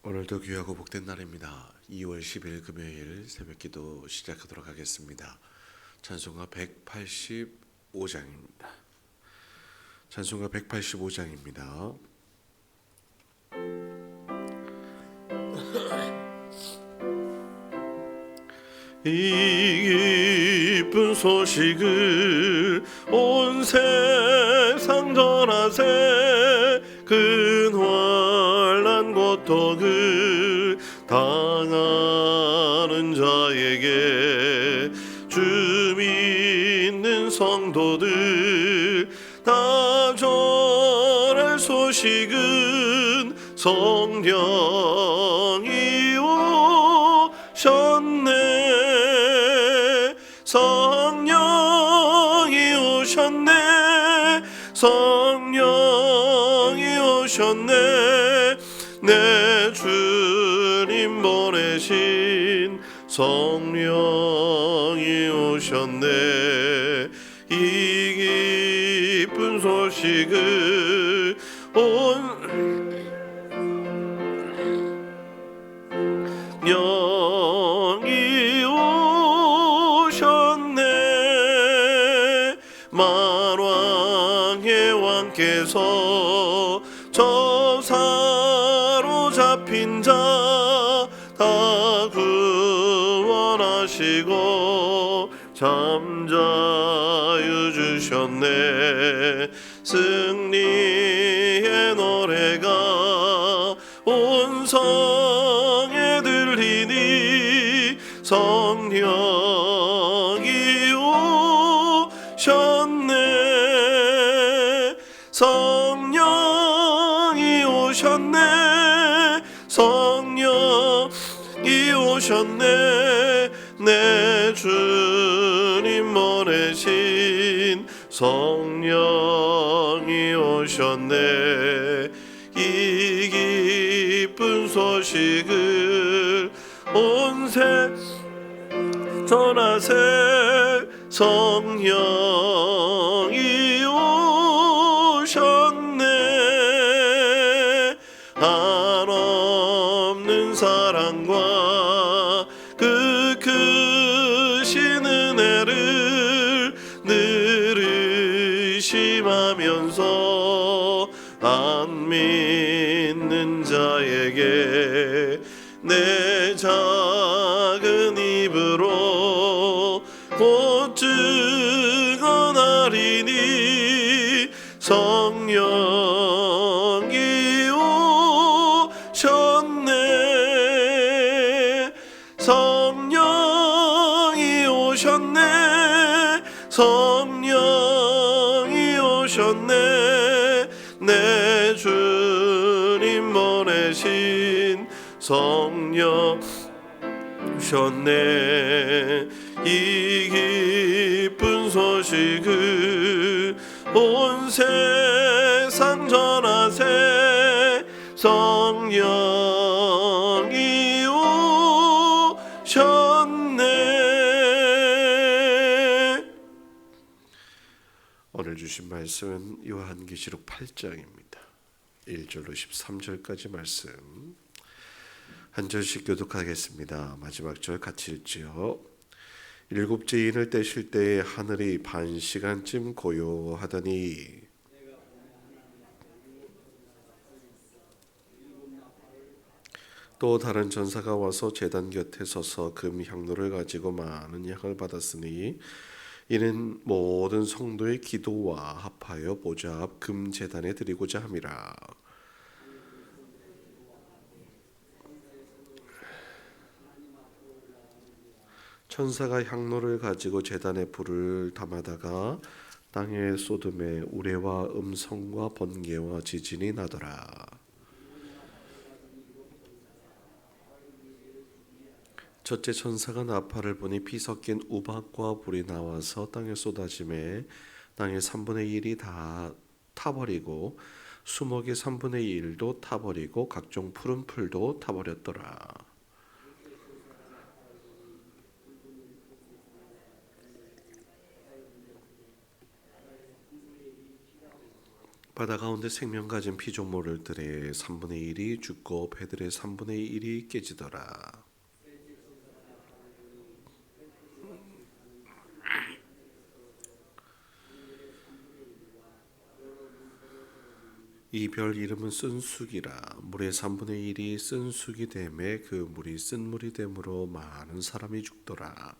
오늘도 귀하고 복된 날입니다. 2월 10일 금요일 새벽기도 시작하도록 하겠습니다. 찬송가 185장입니다. 찬송가 185장입니다. 이 기쁜 소식을 온 세상 전하세. 근환난 고통을 당하는 자에게 주 믿는 성도들 다 전할 소식은 성령이 오셨네. 성령이 오셨네. 성령이 오셨네. 내 주님 보내신 성령이 오셨네. 이 기쁜 소식을 영이 오셨네. 만왕의 왕께서 저 사로잡힌 자 다 구원하시고 잠자유 주셨네. 승리의 노래가 온 성에 들리니 성령이 오셨네. 성령이 오셨네. 성령이 오셨네. 내 주님 보내신 성령이 오셨네. 이 기쁜 소식을 온 세 전하세. 성령이 오셨네. 한없는 사랑과 그 크신 은혜를 늘 의심하면서 안 믿는 자에게 내 작은 입으로 곧 증언하리니 성령이 오셨네. 성령이 오셨네. 성령이 오셨네. 내 주님 보내신 성령 오셨네. 이 기쁜 소식을 온 세상 전하세. 성령이 오셨네. 오늘 주신 말씀은 요한계시록 8장입니다. 1절로 13절까지 말씀 한 절씩 교독하겠습니다. 마지막 절 같이 읽지요. 일곱째 인을 떼실 때에 하늘이 반 시간쯤 고요하더니 또 다른 전사가 와서 제단 곁에 서서 금 향로를 가지고 많은 향을 받았으니 이는 모든 성도의 기도와 합하여 보좌 앞 금 제단에 드리고자 함이라. 천사가 향로를 가지고 제단에 불을 담아다가 땅에 쏟음에 우레와 음성과 번개와 지진이 나더라. 첫째 천사가 나팔을 보니 피 섞인 우박과 불이 나와서 땅에 쏟아짐에 땅의 3분의 1이 다 타버리고 수목의 3분의 1도 타버리고 각종 푸른 풀도 타버렸더라. 바다 가운데 생명 가진 피조물들의 3분의 1이 죽고 배들의 3분의 1이 깨지더라. 이 별 이름은 쓴쑥이라. 물의 3분의 1이 쓴쑥이 되매 그 물이 쓴물이 되므로 많은 사람이 죽더라.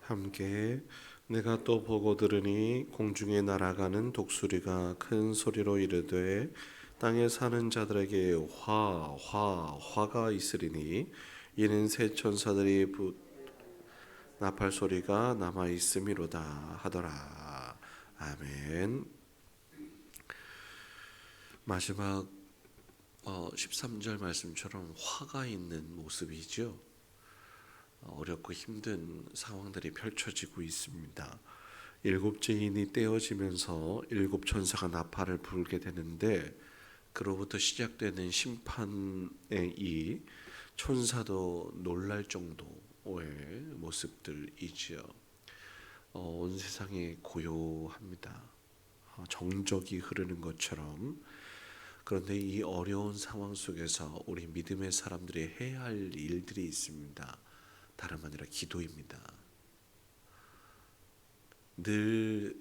함께 내가 또 보고 들으니 공중에 날아가는 독수리가 큰 소리로 이르되 땅에 사는 자들에게 화가 있으리니 이는 새 천사들이 나팔 소리가 남아 있음이로다 하더라. 아멘. 마지막 13절 말씀처럼 화가 있는 모습이죠. 어렵고 힘든 상황들이 펼쳐지고 있습니다. 일곱 제인이 떼어지면서 일곱 천사가 나팔을 불게 되는데 그로부터 시작되는 심판의 이 천사도 놀랄 정도의 모습들이지요. 온 세상이 고요합니다. 정적이 흐르는 것처럼. 그런데 이 어려운 상황 속에서 우리 믿음의 사람들이 해야 할 일들이 있습니다. 다름 아니라 기도입니다. 늘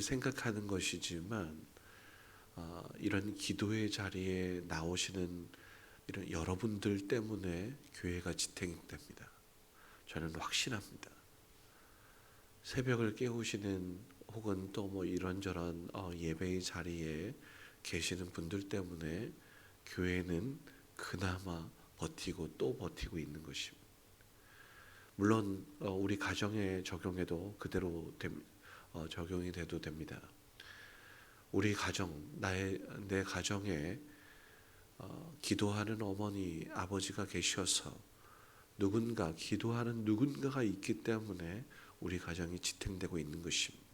생각하는 것이지만 이런 기도의 자리에 나오시는 이런 여러분들 때문에 교회가 지탱됩니다. 저는 확신합니다. 새벽을 깨우시는 혹은 또 뭐 이런저런 예배의 자리에 계시는 분들 때문에 교회는 그나마 버티고 또 버티고 있는 것입니다. 물론 우리 가정에 적용해도 그대로 적용이 돼도 됩니다. 우리 가정, 내 가정에 기도하는 어머니, 아버지가 계셔서 기도하는 누군가가 있기 때문에 우리 가정이 지탱되고 있는 것입니다.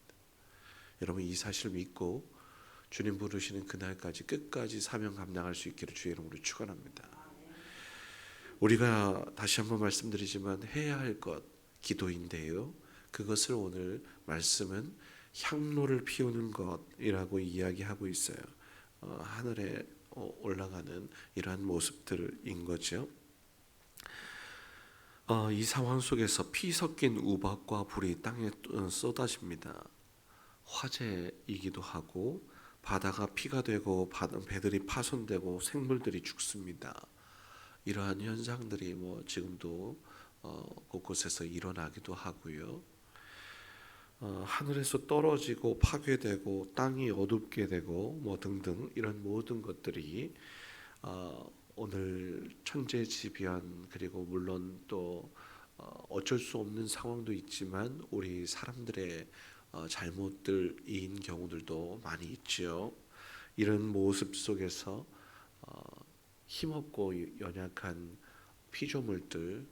여러분 이 사실을 믿고 주님 부르시는 그날까지 끝까지 사명 감당할 수 있기를 주의 이름으로 축원합니다. 우리가 다시 한번 말씀드리지만 해야 할 것 기도인데요. 그것을 오늘 말씀은 향로를 피우는 것이라고 이야기하고 있어요. 하늘에 올라가는 이러한 모습들인 거죠. 이 상황 속에서 피 섞인 우박과 불이 땅에 쏟아집니다. 화재이기도 하고 바다가 피가 되고 배들이 파손되고 생물들이 죽습니다. 이러한 현상들이 지금도 곳곳에서 일어나기도 하고요. 하늘에서 떨어지고 파괴되고 땅이 어둡게 되고 등등 이런 모든 것들이 오늘 천재지변 그리고 물론 또 어쩔 수 없는 상황도 있지만 우리 사람들의 잘못들인 경우들도 많이 있지요. 이런 모습 속에서 힘없고 연약한 피조물들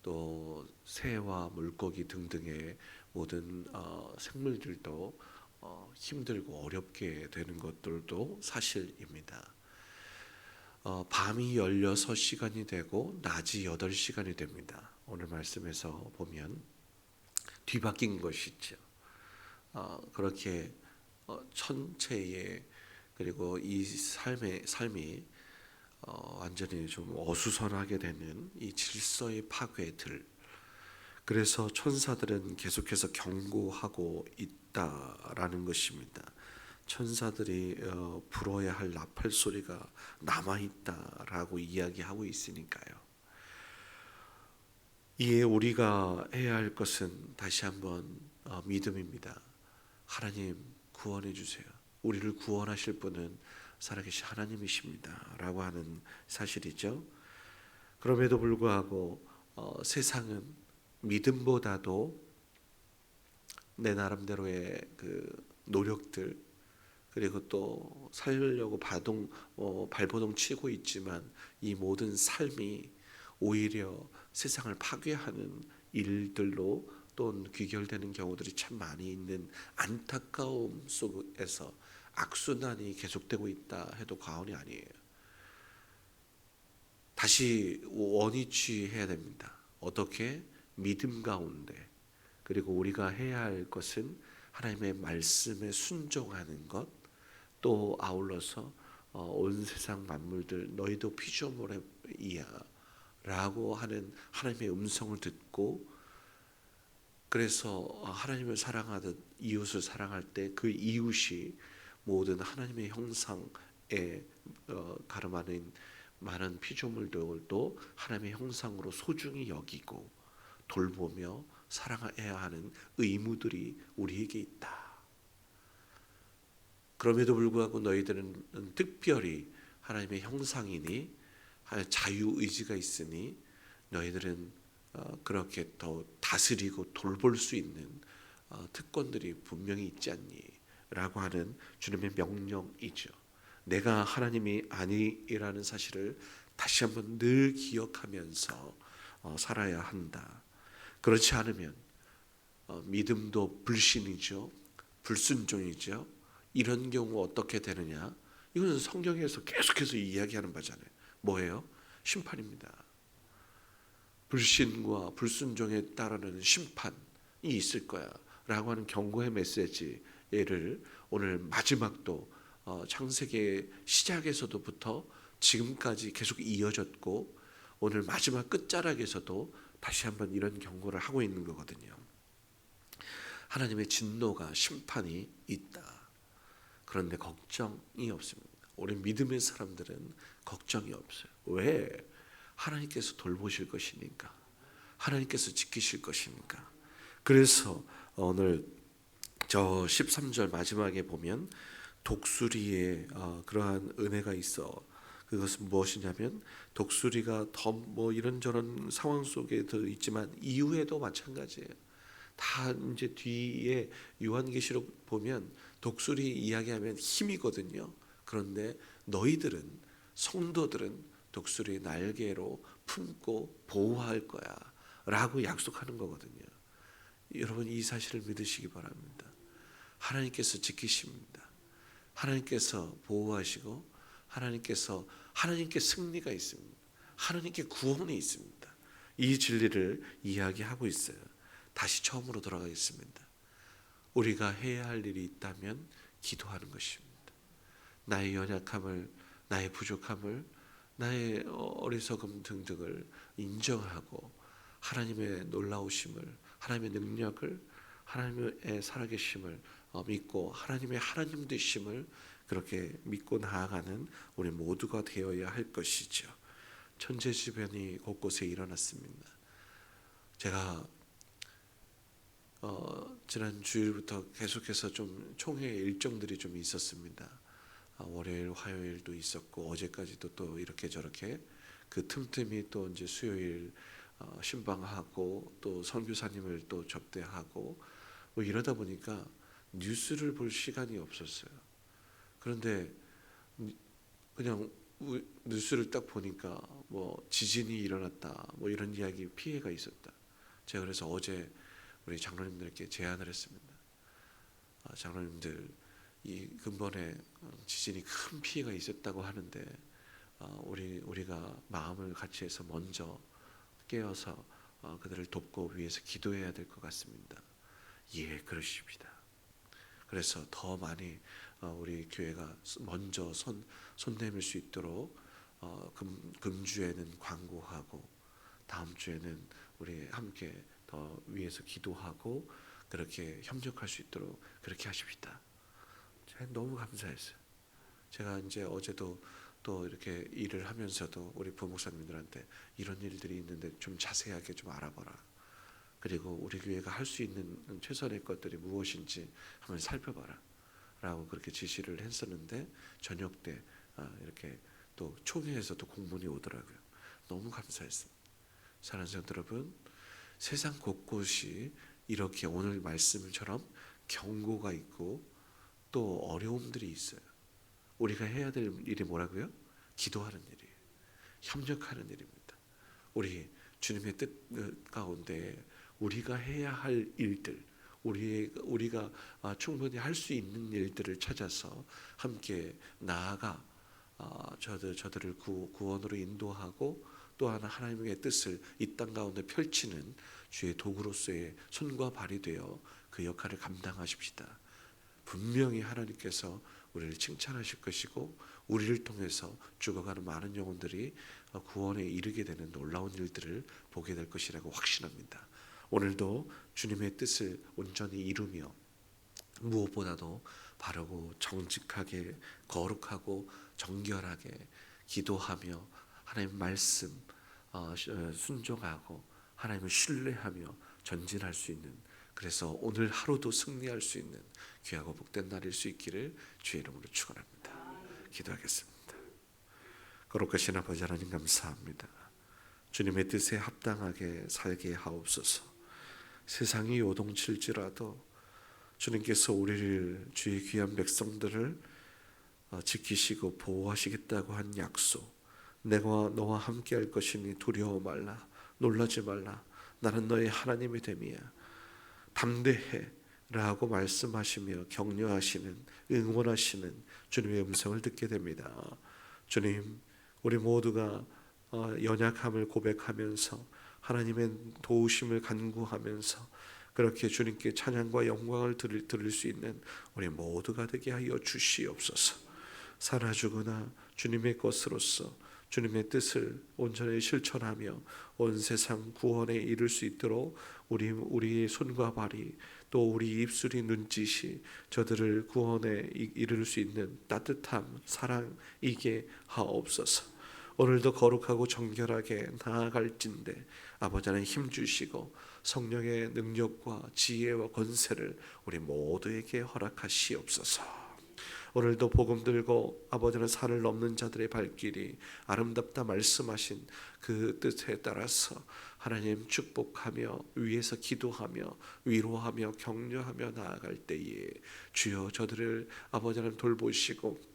또 새와 물고기 등등의 모든 생물들도 힘들고 어렵게 되는 것들도 사실입니다. 밤이 16시간이 되고 낮이 8시간이 됩니다. 오늘 말씀에서 보면 뒤바뀐 것이죠. 그렇게 천체의 그리고 이 삶이 완전히 좀 어수선하게 되는 이 질서의 파괴들. 그래서 천사들은 계속해서 경고하고 있다라는 것입니다. 천사들이 불어야 할 나팔 소리가 남아 있다라고 이야기하고 있으니까요. 이에 우리가 해야 할 것은 다시 한번 믿음입니다. 하나님 구원해 주세요. 우리를 구원하실 분은 살아계신 하나님이십니다. 라고 하는 사실이죠. 그럼에도 불구하고 세상은 믿음보다도 내 나름대로의 그 노력들 그리고 또 살려고 발버둥 치고 있지만 이 모든 삶이 오히려 세상을 파괴하는 일들로 또 귀결되는 경우들이 참 많이 있는 안타까움 속에서 악순환이 계속되고 있다 해도 과언이 아니에요. 다시 원위치해야 됩니다. 어떻게? 믿음 가운데. 그리고 우리가 해야 할 것은 하나님의 말씀에 순종하는 것, 또 아울러서 온 세상 만물들 너희도 피조물이야 라고 하는 하나님의 음성을 듣고, 그래서 하나님을 사랑하듯 이웃을 사랑할 때 그 이웃이 모든 하나님의 형상에 가름하는 많은 피조물들도 하나님의 형상으로 소중히 여기고 돌보며 사랑해야 하는 의무들이 우리에게 있다. 그럼에도 불구하고 너희들은 특별히 하나님의 형상이니 자유의지가 있으니 너희들은 그렇게 더 다스리고 돌볼 수 있는 특권들이 분명히 있지 않니? 라고 하는 주님의 명령이죠. 내가 하나님이 아니라는 사실을 다시 한번 늘 기억하면서 살아야 한다. 그렇지 않으면 믿음도 불신이죠. 불순종이죠. 이런 경우 어떻게 되느냐? 이건 성경에서 계속해서 이야기하는 바잖아요. 뭐예요? 심판입니다. 불신과 불순종에 따르는 심판이 있을 거야 라고 하는 경고의 메시지를 오늘 마지막도 창세기 시작에서부터 지금까지 계속 이어졌고, 오늘 마지막 끝자락에서도 다시 한번 이런 경고를 하고 있는 거거든요. 하나님의 진노가, 심판이 있다. 그런데 걱정이 없습니다. 우리 믿음의 사람들은 걱정이 없어요. 왜? 하나님께서 돌보실 것이니까. 하나님께서 지키실 것이니까. 그래서 오늘 저 13절 마지막에 보면 독수리의 그러한 은혜가 있어. 그것은 무엇이냐면 독수리가 더 뭐 이런저런 상황 속에 더 있지만 이후에도 마찬가지예요. 다 이제 뒤에 요한계시록 보면 독수리 이야기하면 힘이거든요. 그런데 너희들은, 성도들은 독수리의 날개로 품고 보호할 거야 라고 약속하는 거거든요. 여러분 이 사실을 믿으시기 바랍니다. 하나님께서 지키십니다. 하나님께서 보호하시고 하나님께 승리가 있습니다. 하나님께 구원이 있습니다. 이 진리를 이야기하고 있어요. 다시 처음으로 돌아가겠습니다. 우리가 해야 할 일이 있다면 기도하는 것입니다. 나의 연약함을, 나의 부족함을, 나의 어리석음 등등을 인정하고 하나님의 놀라우심을, 하나님의 능력을, 하나님의 살아계심을 믿고 하나님의 하나님 되심을 그렇게 믿고 나아가는 우리 모두가 되어야 할 것이죠. 천재지변이 곳곳에 일어났습니다. 제가 지난 주일부터 계속해서 좀 총회 일정들이 좀 있었습니다. 월요일, 화요일도 있었고 어제까지도 또 이렇게 저렇게 그 틈틈이 또 이제 수요일 신방하고 또 선교사님을 또 접대하고 뭐 이러다 보니까 뉴스를 볼 시간이 없었어요. 그런데 그냥 뉴스를 딱 보니까 뭐 지진이 일어났다, 뭐 이런 이야기, 피해가 있었다. 제가 그래서 어제 우리 장로님들께 제안을 했습니다. 장로님들, 이 근본에 지진이 큰 피해가 있었다고 하는데 우리가 마음을 같이 해서 먼저 깨어서 그들을 돕고 위해서 기도해야 될 것 같습니다. 예, 그러십니다. 그래서 더 많이 우리 교회가 먼저 손 내밀 수 있도록 금주에는 광고하고 다음 주에는 우리 함께 더 위해서 기도하고 그렇게 협력할 수 있도록 그렇게 하십시다. 제가 너무 감사했어요. 제가 이제 어제도 또 이렇게 일을 하면서도 우리 부목사님들한테 이런 일들이 있는데 좀 자세하게 좀 알아봐라. 그리고 우리 교회가 할 수 있는 최선의 것들이 무엇인지 한번 살펴봐라 라고 그렇게 지시를 했었는데, 저녁 때 이렇게 또 총회에서도 공문이 오더라고요. 너무 감사했습니다. 사랑하는 성도 여러분, 세상 곳곳이 이렇게 오늘 말씀처럼 경고가 있고 또 어려움들이 있어요. 우리가 해야 될 일이 뭐라고요? 기도하는 일이에요. 협력하는 일입니다. 우리 주님의 뜻 가운데 우리가 해야 할 일들, 우리가 충분히 할 수 있는 일들을 찾아서 함께 나아가 저들을 구원으로 인도하고 또한 하나님의 뜻을 이 땅 가운데 펼치는 주의 도구로서의 손과 발이 되어 그 역할을 감당하십시다. 분명히 하나님께서 우리를 칭찬하실 것이고 우리를 통해서 죽어가는 많은 영혼들이 구원에 이르게 되는 놀라운 일들을 보게 될 것이라고 확신합니다. 오늘도 주님의 뜻을 온전히 이루며 무엇보다도 바르고 정직하게 거룩하고 정결하게 기도하며 하나님 말씀 순종하고 하나님을 신뢰하며 전진할 수 있는, 그래서 오늘 하루도 승리할 수 있는 귀하고 복된 날일 수 있기를 주의 이름으로 축원합니다. 기도하겠습니다. 거룩하신 아버지 하나님 감사합니다. 주님의 뜻에 합당하게 살게 하옵소서. 세상이 요동칠지라도 주님께서 우리를 주의 귀한 백성들을 지키시고 보호하시겠다고 한 약속, 내가 너와 함께 할 것이니 두려워 말라, 놀라지 말라, 나는 너의 하나님이 됨이야, 담대해 라고 말씀하시며 격려하시는, 응원하시는 주님의 음성을 듣게 됩니다. 주님, 우리 모두가 연약함을 고백하면서 하나님의 도우심을 간구하면서 그렇게 주님께 찬양과 영광을 드릴 수 있는 우리 모두가 되게 하여 주시옵소서. 살아 죽으나 주님의 것으로서 주님의 뜻을 온전히 실천하며 온 세상 구원에 이를 수 있도록 우리의 손과 발이 또 우리 입술이 눈짓이 저들을 구원에 이를 수 있는 따뜻함, 사랑이게 하옵소서. 오늘도 거룩하고 정결하게 나아갈진대 아버지 하나님 힘 주시고 성령의 능력과 지혜와 권세를 우리 모두에게 허락하시옵소서. 오늘도 복음 들고 아버지는 산을 넘는 자들의 발길이 아름답다 말씀하신 그 뜻에 따라서 하나님 축복하며 위에서 기도하며 위로하며 격려하며 나아갈 때에 주여 저들을 아버지 하나님 돌보시고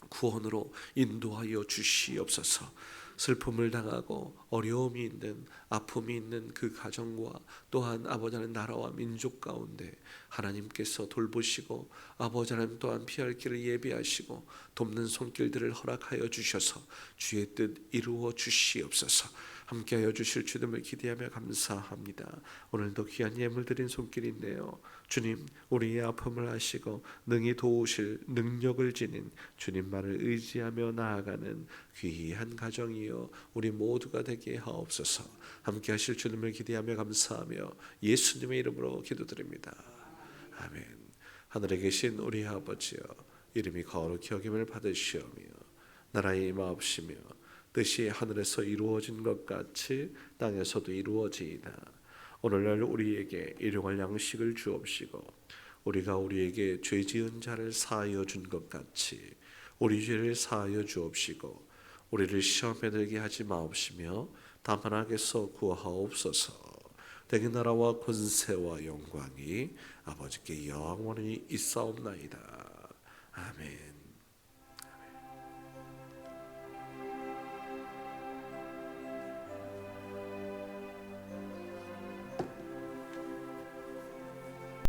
구원으로 인도하여 주시옵소서. 슬픔을 당하고 어려움이 있는, 아픔이 있는 그 가정과 또한 아버지 하나님 나라와 민족 가운데 하나님께서 돌보시고 아버지 하나님 또한 피할 길을 예비하시고 돕는 손길들을 허락하여 주셔서 주의 뜻 이루어 주시옵소서. 함께하여 주실 주님을 기대하며 감사합니다. 오늘도 귀한 예물 드린 손길이 있네요. 주님, 우리의 아픔을 아시고 능히 도우실 능력을 지닌 주님만을 의지하며 나아가는 귀한 가정이요 우리 모두가 되게 하옵소서. 함께하실 주님을 기대하며 감사하며 예수님의 이름으로 기도드립니다. 아멘. 하늘에 계신 우리 아버지여, 이름이 거룩히 여김을 받으시오며 나라의 임하옵시며 뜻이 하늘에서 이루어진 것 같이 땅에서도 이루어지이다. 오늘날 우리에게 일용할 양식을 주옵시고 우리가 우리에게 죄 지은 자를 사하여 준 것 같이 우리 죄를 사하여 주옵시고 우리를 시험에 들게 하지 마옵시며 다만 악에서 구하옵소서. 대개 나라와 권세와 영광이 아버지께 영원히 있사옵나이다. 아멘.